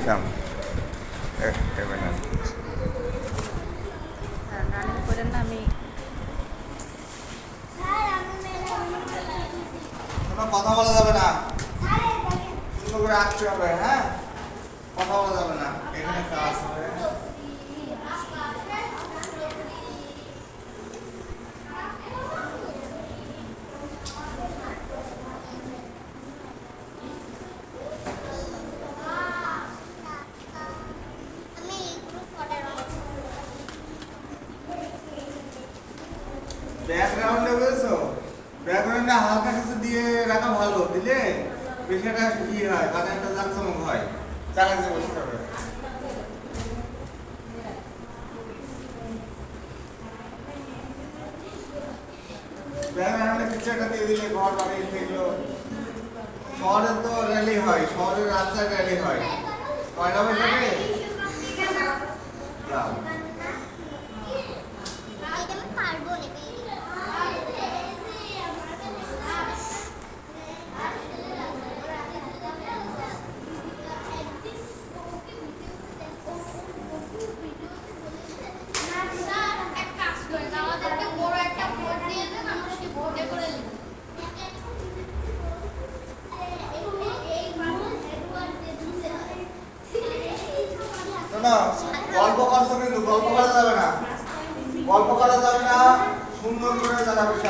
দিতাম। রানিং করেন না আমি কোনো কথা বলা যাবে না, সুন্দর করে আঁকতে হবে। হ্যাঁ, কথা বলা যাবে না, এখানে কাজ হবে। ব্যাকগ্রাউন্ডে বুঝেছো, ব্যাকগ্রাউন্ডে হালকা কিছু দিয়ে রাখা ভালো, দিলে বেশি একটা কি হয়, কাজে একটা জাঁকজমক হয়, চাকাতে বসতে হবে। ব্যাকগ্রাউন্ডে কিছু একটা দিয়ে দিলে ঘর বাড়ি দেখলো। শহরে তো র্যালি হয়, শহরের রাস্তায় র্যালি হয়, কয়টা বৈশাখে? না, গল্প করছো কিন্তু গল্প করা যাবে না, গল্প করা যাবে না, সুন্দর করে জানাবে।